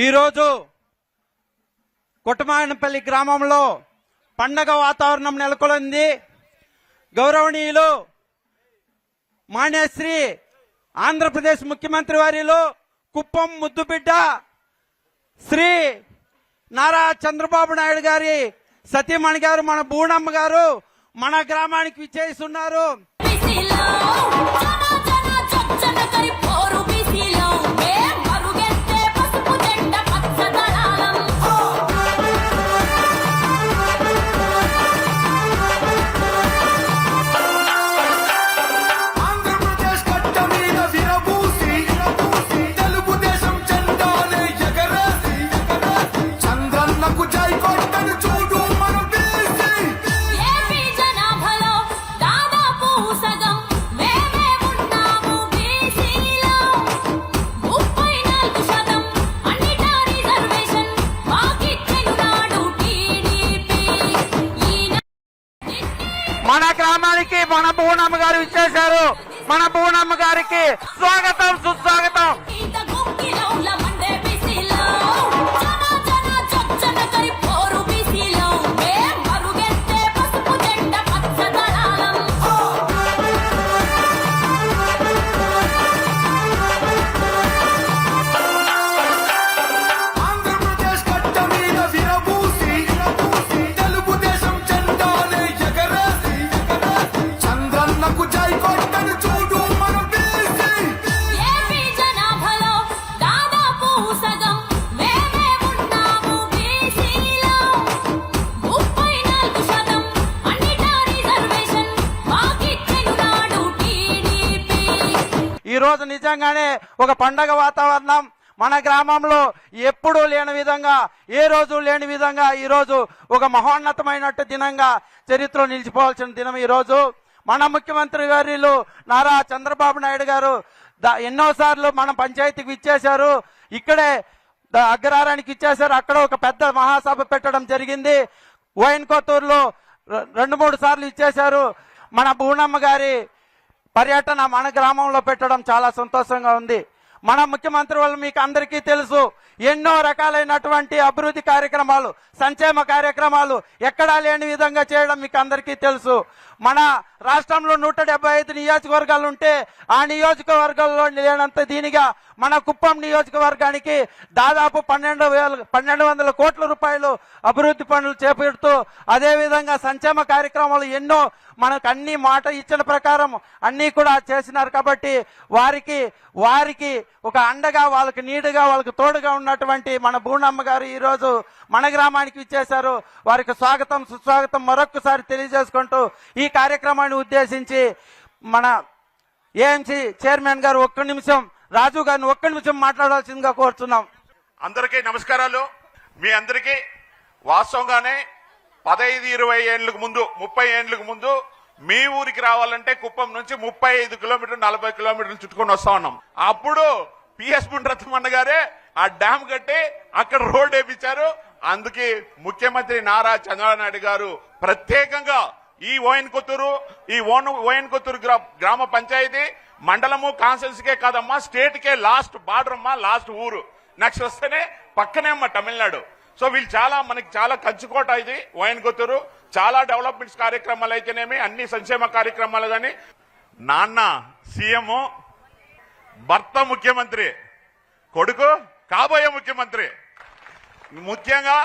ఈరోజు కొట్టమాయనపల్లి గ్రామంలో పండగ వాతావరణం నెలకొంది. గౌరవనీయులు మాన్యశ్రీ ఆంధ్రప్రదేశ్ ముఖ్యమంత్రి వారిలో కుప్పం ముద్దుబిడ్డ శ్రీ నారా చంద్రబాబు నాయుడు గారి సతీమణి గారు మన బూణమ్మ గారు మన గ్రామానికి విచ్చేస్తున్నారు. మన గ్రామానికి మన బూణమ్మ గారు ఇచ్చేశారు. మన బూణమ్మ గారికి స్వాగతం సుస్వాగతం. ఈ రోజు నిజంగానే ఒక పండగ వాతావరణం మన గ్రామంలో ఎప్పుడూ లేని విధంగా, ఏ రోజు లేని విధంగా ఈ రోజు ఒక మహోన్నతమైనట్టు దినంగా చరిత్రలో నిలిచిపోవాల్సిన దినం. ఈ రోజు మన ముఖ్యమంత్రి గారు నారా చంద్రబాబు నాయుడు గారు ఎన్నోసార్లు మన పంచాయతీకి ఇచ్చేశారు. ఇక్కడే అగ్రహారానికి ఇచ్చేశారు. అక్కడ ఒక పెద్ద మహాసభ పెట్టడం జరిగింది. వైన్కొత్తూరులో 2-3 సార్లు ఇచ్చేశారు. మన బూణమ్మ గారి పర్యటన మన గ్రామంలో పెట్టడం చాలా సంతోషంగా ఉంది. మన ముఖ్యమంత్రి వాళ్ళు మీకు అందరికీ తెలుసు, ఎన్నో రకాలైనటువంటి అభివృద్ధి కార్యక్రమాలు, సంక్షేమ కార్యక్రమాలు ఎక్కడా లేని విధంగా చేయడం మీకు అందరికీ తెలుసు. మన రాష్ట్రంలో 175 నియోజకవర్గాలు ఉంటే ఆ నియోజకవర్గాల్లో లేనంత దీనిగా మన కుప్పం నియోజకవర్గానికి దాదాపు 1200 కోట్ల రూపాయలు అభివృద్ధి పనులు చేపడుతూ, అదేవిధంగా సంక్షేమ కార్యక్రమాలు ఎన్నో మనకు అన్ని మాట ఇచ్చిన ప్రకారం అన్ని కూడా చేసినారు. కాబట్టి వారికి ఒక అండగా, వాళ్ళకి నీడుగా, వాళ్ళకి తోడుగా ఉన్నటువంటి మన బూణమ్మ గారు ఈ రోజు మన గ్రామానికి ఇచ్చేశారు. వారికి స్వాగతం సుస్వాగతం మరొకసారి తెలియజేసుకుంటూ ఈ కార్యక్రమాన్ని ఉద్దేశించి మన ఏఎంసీ చైర్మన్ గారు రాజు గారిని ఒక్క నిమిషం మాట్లాడాల్సిందిగా కోరుతున్నాం. అందరికీ నమస్కారాలు. మీ అందరికీ వాస్తవంగానే 15-20 ఏళ్లకు ముందు, 30 ఏళ్లకు ముందు మీ ఊరికి రావాలంటే కుప్పం నుంచి 35 కిలోమీటర్లు 40 కిలోమీటర్లు చుట్టుకొని వస్తా ఉన్నాం. అప్పుడు పిఎస్ పుండ్రత్మన్న గారే ఆ డ్యామ్ కట్టి అక్కడ రోడ్ వేయించారు. అందుకే ముఖ్యమంత్రి నారా చంద్రబాబు నాయుడు గారు ప్రత్యేకంగా ఈ ఓయన్కొత్తూరు గ్రామ పంచాయతీ మండలము కాన్స్టిట్యున్సీకే కాదమ్మా, స్టేట్ కే లాస్ట్ బార్డర్ అమ్మా, లాస్ట్ ఊరు. నెక్స్ట్ వస్తేనే పక్కనే అమ్మా తమిళనాడు. సో వీళ్ళు మనకి చాలా కంచుకోట. ఇది ఓయన్కొత్తూరు చాలా డెవలప్మెంట్స్ కార్యక్రమాలు అయితేనేమి, అన్ని సంక్షేమ కార్యక్రమాలు. కానీ నాన్న సీఎం, భర్త ముఖ్యమంత్రి, కొడుకు కాబోయే ముఖ్యమంత్రి. ముఖ్యంగా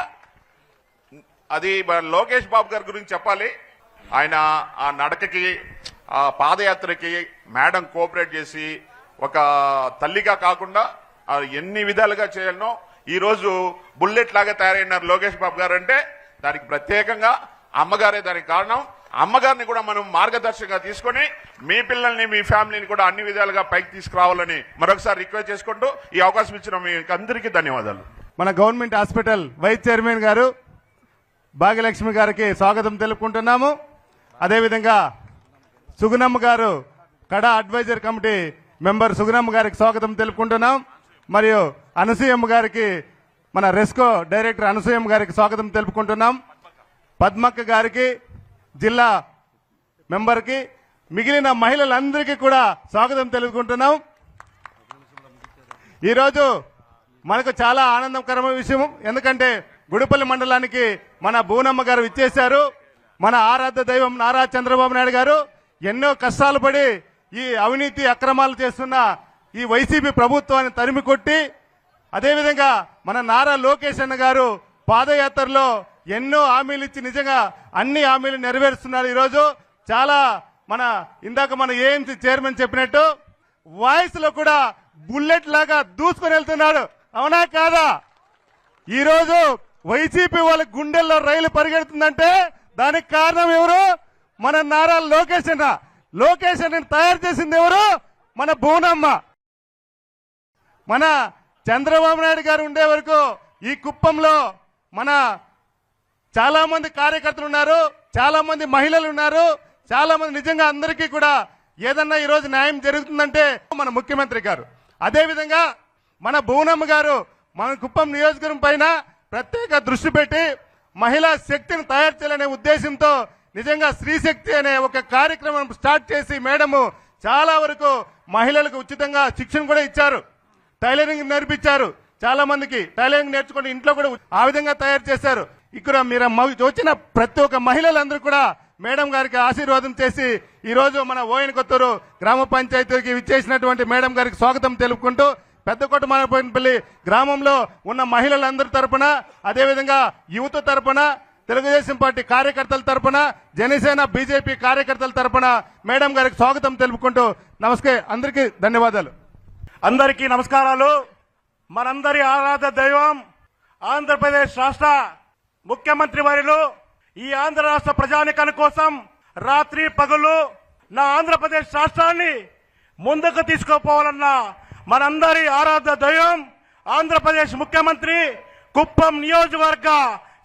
అది లోకేష్ బాబు గారి గురించి చెప్పాలి. ఆయన ఆ నడకకి, ఆ పాదయాత్రకి మేడం కోఆపరేట్ చేసి ఒక తల్లిగా కాకుండా ఎన్ని విధాలుగా చేయాలనో ఈ రోజు బుల్లెట్ లాగా తయారైనారు లోకేష్ బాబు గారు. అంటే దానికి ప్రత్యేకంగా అమ్మగారే దానికి కారణం. అమ్మగారిని కూడా మనం మార్గదర్శకంగా తీసుకుని మీ పిల్లల్ని, మీ ఫ్యామిలీని కూడా అన్ని విధాలుగా పైకి తీసుకురావాలని మరొకసారి రిక్వెస్ట్ చేసుకుంటూ ఈ అవకాశం ఇచ్చిన మీ అందరికీ ధన్యవాదాలు. మన గవర్నమెంట్ హాస్పిటల్ వైస్ చైర్మన్ గారు భాగ్యలక్ష్మి గారికి స్వాగతం తెలుపుకుంటున్నాము. అదేవిధంగా సుగుణమ్మ గారు, కడా అడ్వైజర్ కమిటీ మెంబర్ సుగుణమ్మ గారికి స్వాగతం తెలుపుకుంటున్నాం. మరియు అనసూయమ్మ గారికి, మన రెస్కో డైరెక్టర్ అనసూయమ్మ గారికి స్వాగతం తెలుపుకుంటున్నాం. పద్మక్క గారికి, జిల్లా మెంబర్కి, మిగిలిన మహిళలందరికీ కూడా స్వాగతం తెలుపుకుంటున్నాం. ఈరోజు మనకు చాలా ఆనందకరమైన విషయం. ఎందుకంటే గుడిపల్లి మండలానికి మన బూనమ్మ గారు ఇచ్చేశారు. మన ఆరాధ్య దైవం నారా చంద్రబాబు నాయుడు గారు ఎన్నో కష్టాలు పడి ఈ అవినీతి అక్రమాలు చేస్తున్న ఈ వైసీపీ ప్రభుత్వాన్ని తరిమి కొట్టి, అదేవిధంగా మన నారా లోకేష్ అన్న గారు పాదయాత్రలో ఎన్నో హామీలు ఇచ్చి నిజంగా అన్ని హామీలు నెరవేరుస్తున్నారు. ఈరోజు చాలా ఇందాక మన ఏఎంసీ చైర్మన్ చెప్పినట్టు వాయిస్ లో కూడా బుల్లెట్ లాగా దూసుకొని వెళ్తున్నాడు. అవునా కాదా? ఈరోజు వైసీపీ వాళ్ళ గుండెల్లో రైలు పరిగెడుతుందంటే దానికి కారణం ఎవరు? మన నారా లోకేష్ అన్న. లోకేష్ అన్నని తయారు చేసింది ఎవరు? మన బూనమ్మ. మన చంద్రబాబు నాయుడు గారు ఉండే వరకు ఈ కుప్పంలో మన చాలా మంది కార్యకర్తలు ఉన్నారు, చాలా మంది మహిళలు ఉన్నారు, చాలా మంది నిజంగా అందరికీ కూడా ఏదన్నా ఈ రోజు న్యాయం జరుగుతుందంటే మన ముఖ్యమంత్రి గారు. అదేవిధంగా మన బూనమ్మ గారు మన కుప్పం నియోజకవర్గం పైన ప్రత్యేక దృష్టి పెట్టి మహిళా శక్తిని తయారు చేయాలనే ఉద్దేశంతో నిజంగా స్త్రీ శక్తి అనే ఒక కార్యక్రమం స్టార్ట్ చేసి మేడము చాలా వరకు మహిళలకు ఉచితంగా శిక్షణ కూడా ఇచ్చారు. టైలరింగ్ నేర్పించారు. చాలా మందికి టైలరింగ్ నేర్చుకుని ఇంట్లో కూడా ఆ విధంగా తయారు చేశారు. ఇక్కడ మీరు వచ్చిన ప్రతి ఒక్క మహిళలందరూ కూడా మేడం గారికి ఆశీర్వాదం చేసి ఈ రోజు మన ఓయన కొత్తూరు గ్రామ పంచాయతీకి విచ్చేసినటువంటి మేడం గారికి స్వాగతం తెలుపుకుంటూ పెద్దకొట్టమానపల్లి గ్రామంలో ఉన్న మహిళలందరి తరపున, అదేవిధంగా యువత తరపున, తెలుగుదేశం పార్టీ కార్యకర్తల తరపున, జనసేన బీజేపీ కార్యకర్తల తరపున మేడం గారికి స్వాగతం తెలుపుకుంటూ అందరికీ ధన్యవాదాలు. అందరికీ నమస్కారాలు. మనందరి ఆరాధ్య దైవం ఆంధ్రప్రదేశ్ రాష్ట్ర ముఖ్యమంత్రి వర్యులు ఈ ఆంధ్ర రాష్ట్ర ప్రజానికం కోసం రాత్రి పగలు నా ఆంధ్రప్రదేశ్ రాష్ట్రాన్ని ముందుకు తీసుకుపోవాలన్న మనందరి ఆరాధ్య దైవం ఆంధ్రప్రదేశ్ ముఖ్యమంత్రి, కుప్పం నియోజకవర్గ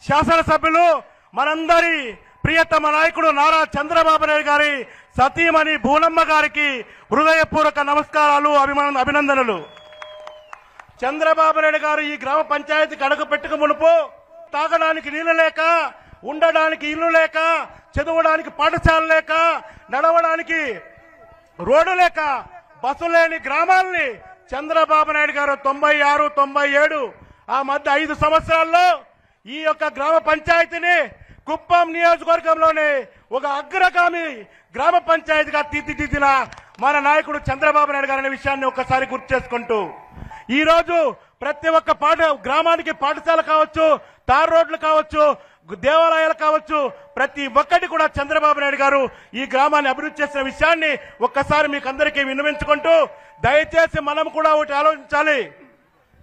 శాసనసభ్యులు, మనందరి ప్రియతమ నాయకుడు నారా చంద్రబాబు నాయుడు గారి సతీమణి బూనమ్మ గారికి హృదయపూర్వక నమస్కారాలు, అభినందనలు. చంద్రబాబు నాయుడు గారు ఈ గ్రామ పంచాయతీకి అడుగు పెట్టుకు మునుపు తాగడానికి నీళ్లు లేక, ఉండడానికి ఇల్లు లేక, చదవడానికి పాఠశాల లేక, నడవడానికి రోడ్డు లేక, బస్సు లేని గ్రామాలని చంద్రబాబు నాయుడు గారు 96, 97 ఆ మధ్య 5 సంవత్సరాల్లో ఈ యొక్క గ్రామ పంచాయతీని కుప్పం నియోజకవర్గంలోనే ఒక అగ్రగామి గ్రామ పంచాయతీగా తీర్చిదిద్దిన మన నాయకుడు చంద్రబాబు నాయుడు గారి విషయాన్ని ఒకసారి గుర్తు చేసుకుంటూ ఈ రోజు ప్రతి ఒక్క గ్రామానికి పాఠశాల కావచ్చు, తార్ రోడ్లు కావచ్చు, దేవాలయాలు కావచ్చు, ప్రతి ఒక్కటి కూడా చంద్రబాబు నాయుడు గారు ఈ గ్రామాన్ని అభివృద్ధి చేసిన విషయాన్ని ఒక్కసారి మీకు అందరికీ విన్నవించుకుంటూ, దయచేసి మనం కూడా ఒకటి ఆలోచించాలి.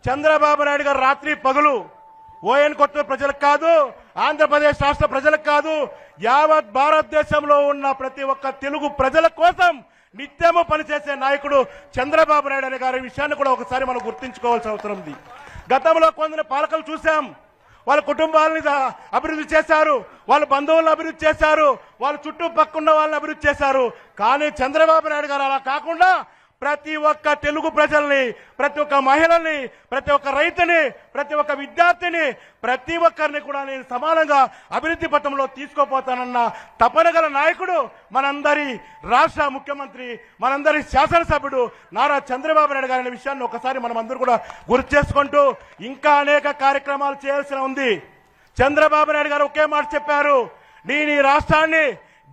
చంద్రబాబు నాయుడు గారు రాత్రి పగలు ఓఎన్ కొత్తూరు ప్రజలకు కాదు, ఆంధ్రప్రదేశ్ రాష్ట్ర ప్రజలకు కాదు, యావత్ భారతదేశంలో ఉన్న ప్రతి ఒక్క తెలుగు ప్రజల కోసం నిత్యము పనిచేసే నాయకుడు చంద్రబాబు నాయుడు అనే గారి విషయాన్ని కూడా ఒకసారి మనం గుర్తించుకోవాల్సిన అవసరం ఉంది. గతంలో కొందరు పాలకులు చూశాం, వాళ్ళ కుటుంబాలని అభివృద్ధి చేశారు, వాళ్ళ బంధువులను అభివృద్ధి చేశారు, వాళ్ళ చుట్టుపక్కల వాళ్ళని అభివృద్ధి చేశారు. కానీ చంద్రబాబు నాయుడు గారు అలా కాకుండా ప్రతి ఒక్క తెలుగు ప్రజల్ని, ప్రతి ఒక్క మహిళల్ని, ప్రతి ఒక్క రైతుని, ప్రతి ఒక్క విద్యార్థిని, ప్రతి ఒక్కరిని కూడా నేను సమానంగా అభివృద్ధి పథంలో తీసుకోపోతానన్న తపన గల నాయకుడు మనందరి రాష్ట్ర ముఖ్యమంత్రి, మనందరి శాసనసభ్యుడు నారా చంద్రబాబు నాయుడు గారి విషయాన్ని ఒకసారి మనం అందరూ కూడా గుర్తు చేసుకుంటూ ఇంకా అనేక కార్యక్రమాలు చేయాల్సి ఉంది. చంద్రబాబు నాయుడు గారు ఒకే మాట చెప్పారు, నేను ఈ రాష్ట్రాన్ని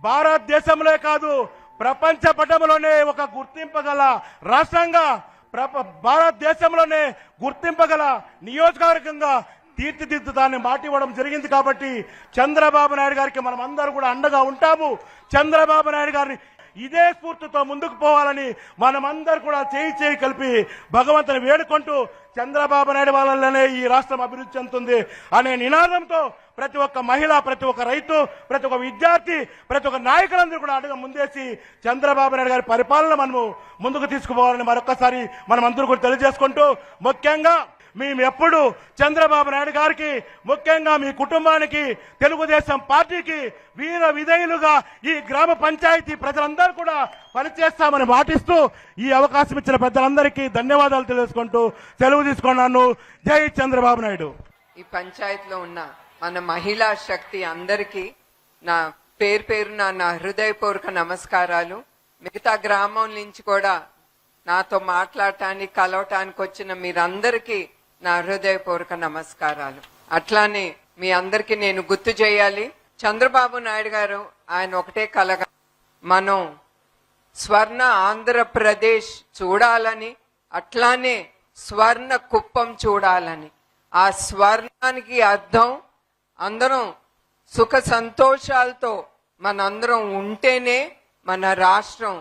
భారతదేశంలో కాదు ప్రపంచ పటంలోనే ఒక గుర్తింపగల రాష్ట్రంగా, భారతదేశంలోనే గుర్తింపగల నియోజకవర్గంగా తీర్చిదిద్దుతాన్ని మాట ఇవ్వడం జరిగింది. కాబట్టి చంద్రబాబు నాయుడు గారికి మనం అందరూ కూడా అండగా ఉంటాము. చంద్రబాబు నాయుడు గారిని ఇదే స్ఫూర్తితో ముందుకు పోవాలని మనమందరూ కూడా చేయి కలిపి భగవంతుని వేడుకుంటూ చంద్రబాబు నాయుడు వల్లనే ఈ రాష్ట్రం అభివృద్ధి చెందుతుంది అనే నినాదంతో ప్రతి ఒక్క మహిళ, ప్రతి ఒక్క రైతు, ప్రతి ఒక్క విద్యార్థి, ప్రతి ఒక్క నాయకులందరూ కూడా అడుగు ముందేసి చంద్రబాబు నాయుడు గారి పరిపాలన మనము ముందుకు తీసుకుపోవాలని మరొకసారి మనం అందరూ కూడా తెలియజేసుకుంటూ, ముఖ్యంగా మేము ఎప్పుడు చంద్రబాబు నాయుడు గారికి, ముఖ్యంగా మీ కుటుంబానికి, తెలుగుదేశం పార్టీకి వీర విధేయులుగా ఈ గ్రామ పంచాయతీ ప్రజలందరూ కూడా పనిచేస్తామని మాటిస్తూ ఈ అవకాశం ఇచ్చిన పెద్దలందరికీ ధన్యవాదాలు తెలియజేసుకుంటూ సెలవు తీసుకున్నాను. జై చంద్రబాబు నాయుడు. ఈ పంచాయతీలో ఉన్న మన మహిళా శక్తి అందరికీ నా పేరున నా హృదయపూర్వక నమస్కారాలు. మిగతా గ్రామం నుంచి కూడా నాతో మాట్లాడటానికి, కలవటానికి వచ్చిన మీరందరికీ నా హృదయపూర్వక నమస్కారాలు. అట్లానే మీ అందరికీ నేను గుర్తు చేయాలి, చంద్రబాబు నాయుడు గారు ఆయన ఒకటే కలగా మనం స్వర్ణ ఆంధ్రప్రదేశ్ చూడాలని, అట్లానే స్వర్ణ కుప్పం చూడాలని. ఆ స్వర్ణానికి అర్థం అందరం సుఖ సంతోషాలతో మనందరం ఉంటేనే మన రాష్ట్రం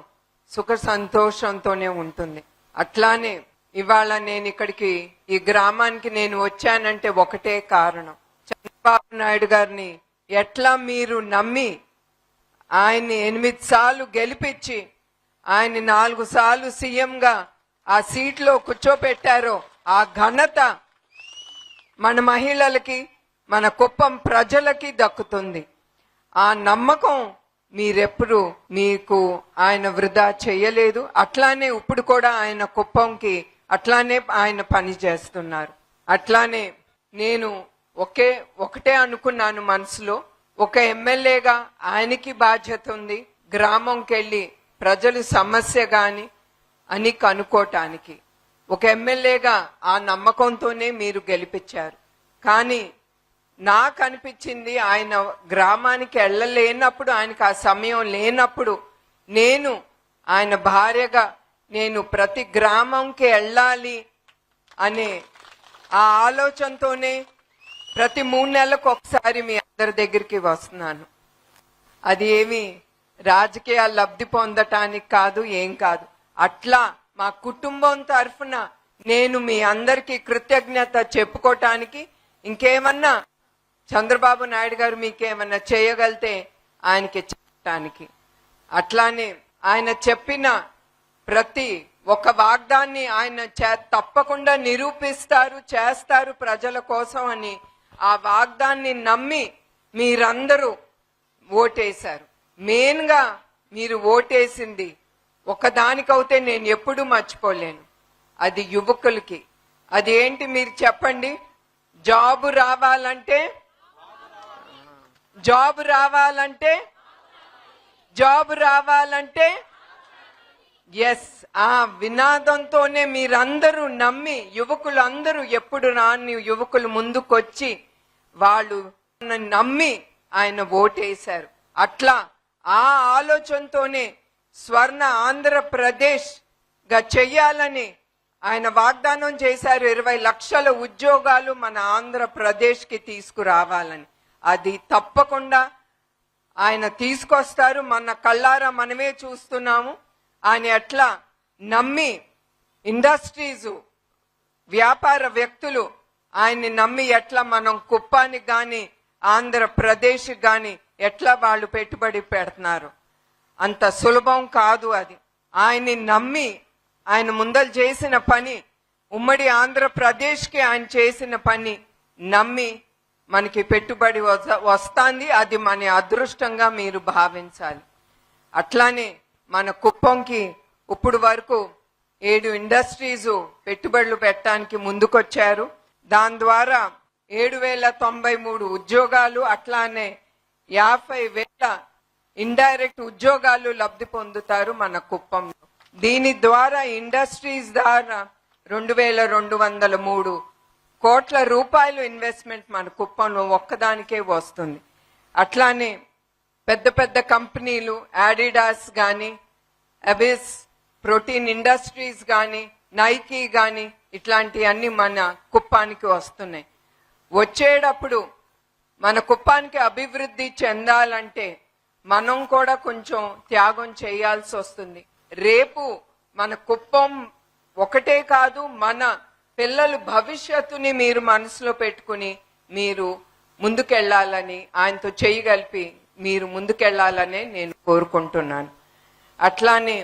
సుఖ సంతోషంతోనే ఉంటుంది. అట్లానే ఇవాళ నేను ఇక్కడికి ఈ గ్రామానికి నేను వచ్చానంటే ఒకటే కారణం, చంద్రబాబు నాయుడు గారిని ఎట్లా మీరు నమ్మి ఆయన్ని 8 సార్లు గెలిపించి ఆయన 4 సార్లు సీఎంగా ఆ సీట్లో కూర్చోపెట్టారో ఆ ఘనత మన మహిళలకి, మన కుప్పం ప్రజలకి దక్కుతుంది. ఆ నమ్మకం మీరెప్పుడు మీకు ఆయన వృధా చేయలేదు. అట్లానే ఇప్పుడు కూడా ఆయన కుప్పంకి అట్లానే ఆయన పని చేస్తున్నారు. అట్లానే నేను ఒకటే అనుకున్నాను మనసులో, ఒక ఎమ్మెల్యేగా ఆయనకి బాధ్యత ఉంది గ్రామంకి వెళ్ళి ప్రజలు సమస్య గాని అని కనుక్కోటానికి. ఒక ఎమ్మెల్యేగా ఆ నమ్మకంతోనే మీరు గెలిపించారు. కానీ నాకు అనిపించింది ఆయన గ్రామానికి వెళ్ళలేనప్పుడు, ఆయనకు ఆ సమయం లేనప్పుడు నేను ఆయన భార్యగా నేను ప్రతి గ్రామంకి వెళ్ళాలి అనే ఆ ఆలోచనతోనే ప్రతి 3 నెలలకు ఒకసారి మీ అందరి దగ్గరికి వస్తున్నాను. అది ఏమి రాజకీయ లబ్ధి పొందటానికి కాదు, ఏం కాదు. అట్లా మా కుటుంబం తరఫున నేను మీ అందరికీ కృతజ్ఞత చెప్పుకోవటానికి, ఇంకేమన్నా చంద్రబాబు నాయుడు గారు మీకేమన్నా చేయగలితే ఆయనకి చెప్పటానికి. అట్లానే ఆయన చెప్పిన ప్రతి ఒక్క వాగ్దాన్ని ఆయన తప్పకుండా నిరూపిస్తారు, చేస్తారు ప్రజల కోసం అని ఆ వాగ్దాన్ని నమ్మి మీరందరూ ఓటేశారు. మెయిన్ గా మీరు ఓటేసింది ఒకదానికైతే నేను ఎప్పుడూ మర్చిపోలేను, అది యువకులకి. అది ఏంటి మీరు చెప్పండి? జాబు రావాలంటే ఎస్, ఆ వినాదంతోనే మీరందరూ నమ్మి, యువకులందరూ ఎప్పుడు రాని యువకులు ముందుకొచ్చి వాళ్ళు నమ్మి ఆయన ఓటేశారు. అట్లా ఆ ఆలోచనతోనే స్వర్ణ ఆంధ్రప్రదేశ్ గా చెయ్యాలని ఆయన వాగ్దానం చేశారు. 20 లక్షల ఉద్యోగాలు మన ఆంధ్రప్రదేశ్ కి తీసుకురావాలని. అది తప్పకుండా ఆయన తీసుకొస్తారు. మన కళ్ళారా మనమే చూస్తున్నాము. ఆయన ఎట్లా నమ్మి ఇండస్ట్రీస్, వ్యాపార వ్యక్తులు ఆయన్ని నమ్మి ఎట్లా మనం కుప్పానికి గాని ఆంధ్రప్రదేశ్ గాని ఎట్లా వాళ్ళు పెట్టుబడి పెడుతున్నారు. అంత సులభం కాదు అది. ఆయన్ని నమ్మి ఆయన ముందలు చేసిన పని, ఉమ్మడి ఆంధ్రప్రదేశ్కి ఆయన చేసిన పని నమ్మి మనకి పెట్టుబడి వస్తుంది. అది మన అదృష్టంగా మీరు భావించాలి. అట్లానే మన కుప్పంకి ఇప్పుడు వరకు 7 ఇండస్ట్రీస్ పెట్టుబడులు పెట్టడానికి ముందుకొచ్చారు. దాని ద్వారా 7,093 ఉద్యోగాలు, అట్లానే 50,000 ఇండైరెక్ట్ ఉద్యోగాలు లబ్ధి పొందుతారు మన కుప్పంలో. దీని ద్వారా ఇండస్ట్రీస్ ద్వారా 2,203 కోట్ల రూపాయలు ఇన్వెస్ట్మెంట్ మన కుప్పంలో ఒక్కదానికే వస్తుంది. అట్లానే పెద్ద పెద్ద కంపెనీలు ఆడిడాస్ గాని, అబిస్, ప్రోటీన్ ఇండస్ట్రీస్ గాని, నైకీ గాని ఇట్లాంటివన్నీ మన కుప్పానికి వస్తున్నాయి. వచ్చేటప్పుడు మన కుప్పానికి అభివృద్ధి చెందాలంటే మనం కూడా కొంచెం త్యాగం చేయాల్సి వస్తుంది. రేపు మన కుప్పం ఒకటే కాదు, మన పిల్లల భవిష్యత్తుని మీరు మనసులో పెట్టుకుని మీరు ముందుకెళ్లాలని, ఆయనతో చేయగలిపి మీరు ముందుకెళ్లాలనే నేను కోరుకుంటున్నాను. అట్లానే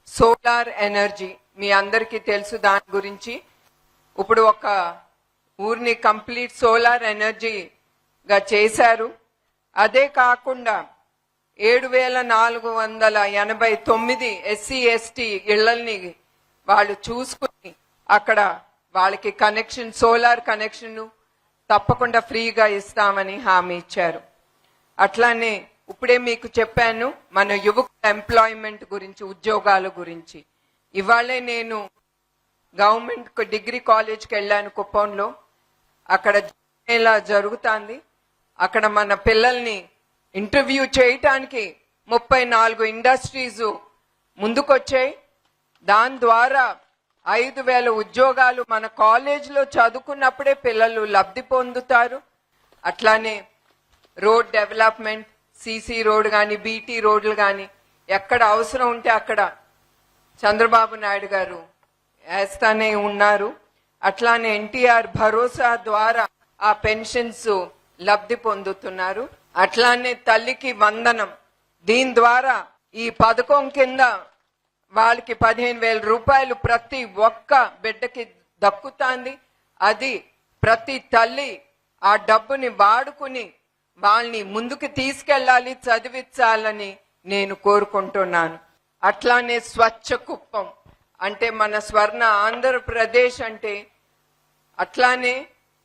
సోలార్ ఎనర్జీ మీ అందరికీ తెలుసు. దాని గురించి ఇప్పుడు ఒక ఊరిని కంప్లీట్ సోలార్ ఎనర్జీగా చేశారు. అదే కాకుండా 7,489 SC ST ఇళ్లని వాళ్ళు చూసుకుని అక్కడ వాళ్ళకి కనెక్షన్, సోలార్ కనెక్షన్ తప్పకుండా ఫ్రీగా ఇస్తామని హామీ ఇచ్చారు. అట్లానే ఇప్పుడే మీకు చెప్పాను మన యువకుల ఎంప్లాయ్మెంట్ గురించి, ఉద్యోగాల గురించి. ఇవాళే నేను గవర్నమెంట్ డిగ్రీ కాలేజ్కి వెళ్ళాను కుప్పంలో. అక్కడ ఇలా జరుగుతుంది. అక్కడ మన పిల్లల్ని ఇంటర్వ్యూ చేయటానికి 34 ఇండస్ట్రీస్ ముందుకొచ్చాయి. దాని ద్వారా 5,000 ఉద్యోగాలు మన కాలేజీలో చదువుకున్నప్పుడే పిల్లలు లబ్ధి పొందుతారు. అట్లానే రోడ్ డెవలప్మెంట్, సిసి రోడ్ కానీ, బీటీ రోడ్లు కానీ ఎక్కడ అవసరం ఉంటే అక్కడ చంద్రబాబు నాయుడు గారు వేస్తానే ఉన్నారు. అట్లానే ఎన్టీఆర్ భరోసా ద్వారా ఆ పెన్షన్స్ లబ్ధి పొందుతున్నారు. అట్లానే తల్లికి వందనం, దీని ద్వారా ఈ పథకం కింద వాళ్ళకి 15,000 రూపాయలు ప్రతి ఒక్క బిడ్డకి దక్కుతాంది. అది ప్రతి తల్లి ఆ డబ్బుని వాడుకుని వాళ్ళని ముందుకు తీసుకెళ్లాలి, చదివించాలని నేను కోరుకుంటున్నాను. అట్లానే స్వచ్ఛ కుప్పం అంటే మన స్వర్ణ ఆంధ్రప్రదేశ్ అంటే, అట్లానే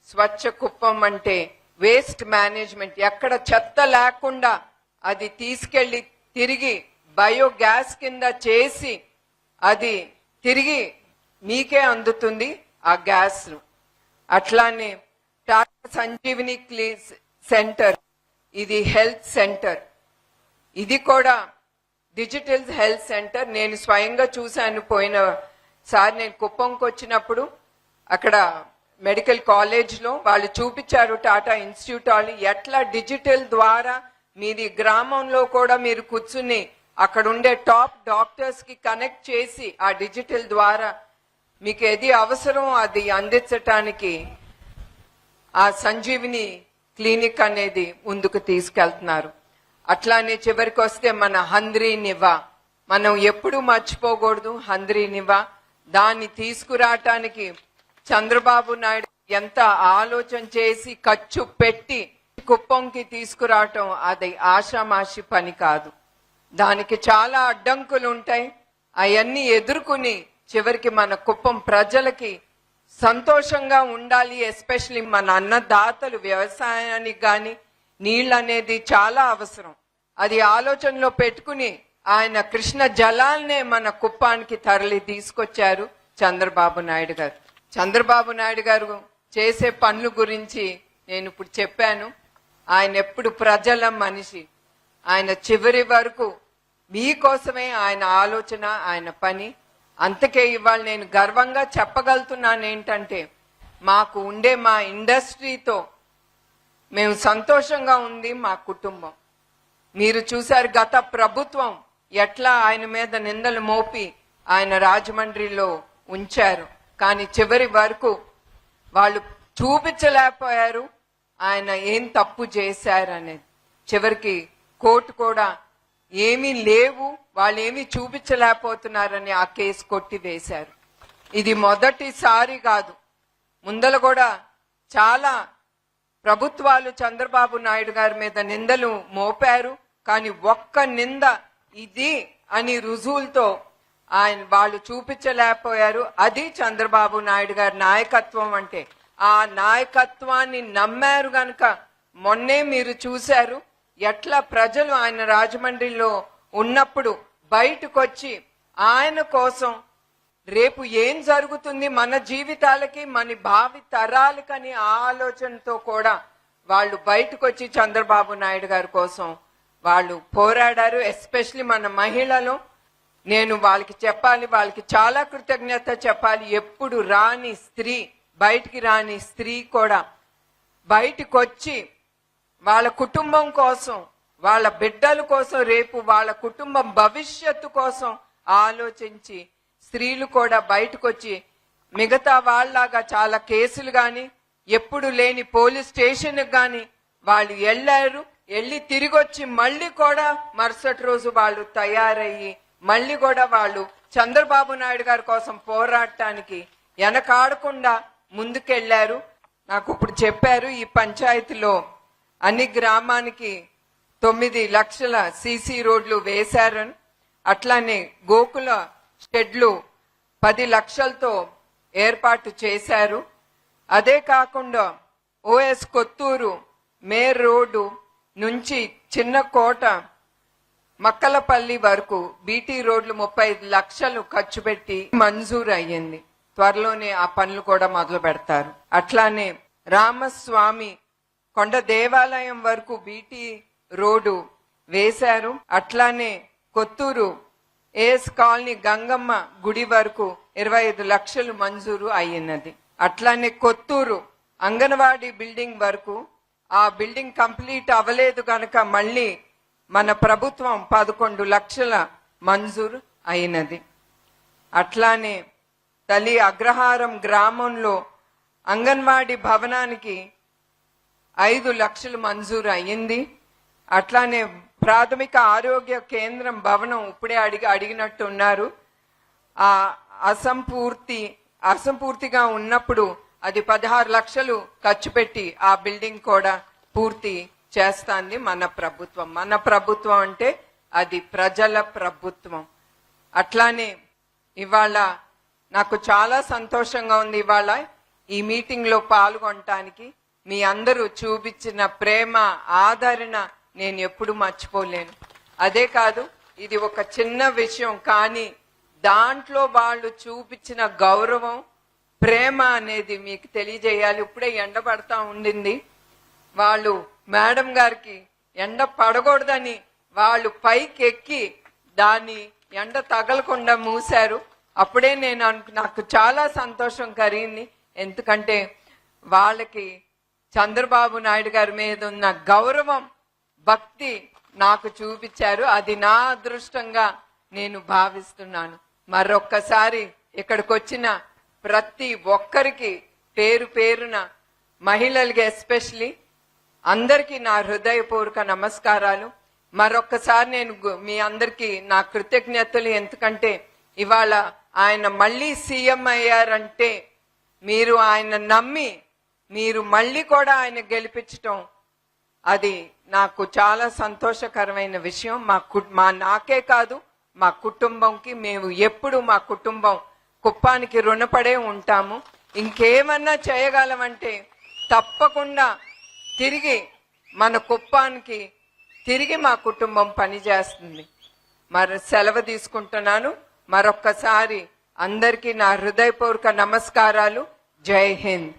స్వచ్ఛ కుప్పం అంటే వేస్ట్ మేనేజ్మెంట్. ఎక్కడ చెత్త లేకుండా అది తీసుకెళ్లి తిరిగి బయోగ్యాస్ కింద చేసి అది తిరిగి మీకే అందుతుంది ఆ గ్యాస్. అట్లానే టాటా సంజీవిని సెంటర్, ఇది హెల్త్ సెంటర్, ఇది కూడా డిజిటల్ హెల్త్ సెంటర్. నేను స్వయంగా చూశాను. పోయిన సారి నేను కుప్పంకి వచ్చినప్పుడు అక్కడ మెడికల్ కాలేజ్ లో వాళ్ళు చూపించారు, టాటా ఇన్స్టిట్యూట్ వాళ్ళు ఎట్లా డిజిటల్ ద్వారా మీది గ్రామంలో కూడా మీరు కూర్చుని అక్కడ ఉండే టాప్ డాక్టర్స్ కి కనెక్ట్ చేసి ఆ డిజిటల్ ద్వారా మీకు ఏది అవసరం అది అందించటానికి ఆ సంజీవిని క్లినిక్ అనేది ముందుకు తీసుకెళ్తున్నారు. అట్లానే చివరికి వస్తే మన హంద్రీ నివా, మనం ఎప్పుడు మర్చిపోకూడదు హంద్రీ నివా. దాన్ని తీసుకురావటానికి చంద్రబాబు నాయుడు ఎంత ఆలోచన చేసి ఖర్చు పెట్టి కుప్పంకి తీసుకురావటం అది ఆషామాషి పని కాదు. దానికి చాలా అడ్డంకులు ఉంటాయి. అవన్నీ ఎదుర్కొని చివరికి మన కుప్పం ప్రజలకి సంతోషంగా ఉండాలి. ఎస్పెషల్లీ మన అన్నదాతలు వ్యవసాయానికి గాని నీళ్ళు అనేది చాలా అవసరం. అది ఆలోచనలో పెట్టుకుని ఆయన కృష్ణ జలాల్నే మన కుప్పానికి తరలి తీసుకొచ్చారు చంద్రబాబు నాయుడు గారు. చంద్రబాబు నాయుడు గారు చేసే పనుల గురించి నేను ఇప్పుడు చెప్పాను. ఆయన ఎప్పుడు ప్రజల మనిషి. ఆయన చివరి వరకు మీకోసమే ఆయన ఆలోచన, ఆయన పని. అందుకే ఇవాళ నేను గర్వంగా చెప్పగలుగుతున్నాను ఏంటంటే, మాకు ఉండే మా ఇండస్ట్రీతో మేము సంతోషంగా ఉంది మా కుటుంబం. మీరు చూశారు గత ప్రభుత్వం ఎట్లా ఆయన మీద నిందలు మోపి ఆయన రాజమండ్రిలో ఉంచారు. కానీ చివరి వరకు వాళ్ళు చూపించలేకపోయారు ఆయన ఏం తప్పు చేశారనేది. చివరికి కోర్టు కూడా ఏమీ లేవు, వాళ్ళు ఏమీ చూపించలేకపోతున్నారని ఆ కేసు కొట్టివేశారు. ఇది మొదటిసారి కాదు, ముందల కూడా చాలా ప్రభుత్వాలు చంద్రబాబు నాయుడు గారి మీద నిందలు మోపారు. కానీ ఒక్క నింద ఇది అని రుజువులతో వాళ్ళు చూపించలేకపోయారు. అది చంద్రబాబు నాయుడు గారి నాయకత్వం అంటే. ఆ నాయకత్వాన్ని నమ్మారు గనక మొన్నే మీరు చూశారు ఎట్లా ప్రజలు ఆయన రాజమండ్రిలో ఉన్నప్పుడు బయటకు వచ్చి ఆయన కోసం రేపు ఏం జరుగుతుంది మన జీవితాలకి, మన భావి తరాలకని ఆలోచనతో కూడా వాళ్ళు బయటకు వచ్చి చంద్రబాబు నాయుడు గారి కోసం వాళ్ళు పోరాడారు. ఎస్పెషల్లీ మన మహిళలు. నేను వాళ్ళకి చెప్పాలి, వాళ్ళకి చాలా కృతజ్ఞత చెప్పాలి. ఎప్పుడు రాని స్త్రీ, బయటికి రాని స్త్రీ కూడా బయటకు వచ్చి వాళ్ళ కుటుంబం కోసం, వాళ్ళ బిడ్డల కోసం, రేపు వాళ్ళ కుటుంబం భవిష్యత్తు కోసం ఆలోచించి స్త్రీలు కూడా బయటకు వచ్చి మిగతా వాళ్ళలాగా చాలా కేసులు గాని, ఎప్పుడు లేని పోలీస్ స్టేషన్ గాని వాళ్ళు వెళ్ళారు. వెళ్ళి తిరిగి వచ్చి మళ్ళీ కూడా మరుసటి రోజు వాళ్ళు తయారయ్యి మళ్ళీ కూడా వాళ్ళు చంద్రబాబు నాయుడు గారి కోసం పోరాడటానికి వెనకాడకుండా ముందుకెళ్లారు. నాకు ఇప్పుడు చెప్పారు ఈ పంచాయతీలో అన్ని గ్రామానికి 9 లక్షల సిసి రోడ్లు వేశారని. అట్లానే గోకుల షెడ్లు 10 లక్షలతో ఏర్పాటు చేశారు. అదే కాకుండా ఓఎస్ కొత్తూరు మేర్ రోడ్డు నుంచి చిన్న కోట మక్కలపల్లి వరకు బీటీ రోడ్లు 35 లక్షలు ఖర్చు పెట్టి మంజూరు అయ్యింది. త్వరలోనే ఆ పనులు కూడా మొదలు పెడతారు. అట్లానే రామస్వామి కొండ దేవాలయం వరకు బీటీ రోడ్డు వేశారు. అట్లానే కొత్తూరు ఏఎస్ కాలనీ గంగమ్మ గుడి వరకు 25 లక్షలు మంజూరు అయ్యినది. అట్లానే కొత్తూరు అంగన్వాడీ బిల్డింగ్ వరకు ఆ బిల్డింగ్ కంప్లీట్ అవ్వలేదు కనుక మళ్ళీ మన ప్రభుత్వం 11 లక్షల మంజూరు అయినది. అట్లానే తల్లి అగ్రహారం గ్రామంలో అంగన్వాడీ భవనానికి 5 లక్షలు మంజూరు అయ్యింది. అట్లానే ప్రాథమిక ఆరోగ్య కేంద్రం భవనం ఇప్పుడే అడిగినట్టు ఉన్నారు. ఆ అసంపూర్తిగా ఉన్నప్పుడు అది 16 లక్షలు ఖర్చు పెట్టి ఆ బిల్డింగ్ కూడా పూర్తి చేస్తాంది మన ప్రభుత్వం. మన ప్రభుత్వం అంటే అది ప్రజల ప్రభుత్వం. అట్లానే ఇవాళ నాకు చాలా సంతోషంగా ఉంది. ఇవాళ ఈ మీటింగ్ లో పాల్గొనటానికి మీ అందరూ చూపించిన ప్రేమ ఆదరణ నేను ఎప్పుడు మర్చిపోలేను. అదే కాదు, ఇది ఒక చిన్న విషయం, కానీ దాంట్లో వాళ్ళు చూపించిన గౌరవం ప్రేమ అనేది మీకు తెలియజేయాలి. ఇప్పుడే ఎండ పడతా ఉండింది. వాళ్ళు మేడం గారికి ఎండ పడకూడదని వాళ్ళు పైకి ఎక్కి దాన్ని ఎండ తగలకుండా మూశారు. అప్పుడే నాకు చాలా సంతోషం కలిగింది. ఎందుకంటే వాళ్ళకి చంద్రబాబు నాయుడు గారి మీద ఉన్న గౌరవం, భక్తి నాకు చూపించారు. అది నా అదృష్టంగా నేను భావిస్తున్నాను. మరొక్కసారి ఇక్కడికి వచ్చిన ప్రతి ఒక్కరికి పేరు పేరున, మహిళలకి ఎస్పెషలీ అందరికీ నా హృదయపూర్వక నమస్కారాలు. మరొక్కసారి నేను మీ అందరికీ నా కృతజ్ఞతలు. ఎందుకంటే ఇవాళ ఆయన మళ్ళీ సీఎం అయ్యారంటే మీరు ఆయన నమ్మి మీరు మళ్ళీ కూడా ఆయన గెలిపించటం అది నాకు చాలా సంతోషకరమైన విషయం. నాకే కాదు, మా కుటుంబంకి. మేము ఎప్పుడు మా కుటుంబం కుప్పానికి రుణపడే ఉంటాము. ఇంకేమన్నా చేయగలమంటే తప్పకుండా తిరిగి మన కుప్పానికి తిరిగి మా కుటుంబం పనిచేస్తుంది. మరి సెలవు తీసుకుంటున్నాను. మరొక్కసారి అందరికీ నా హృదయపూర్వక నమస్కారాలు. జై హింద్.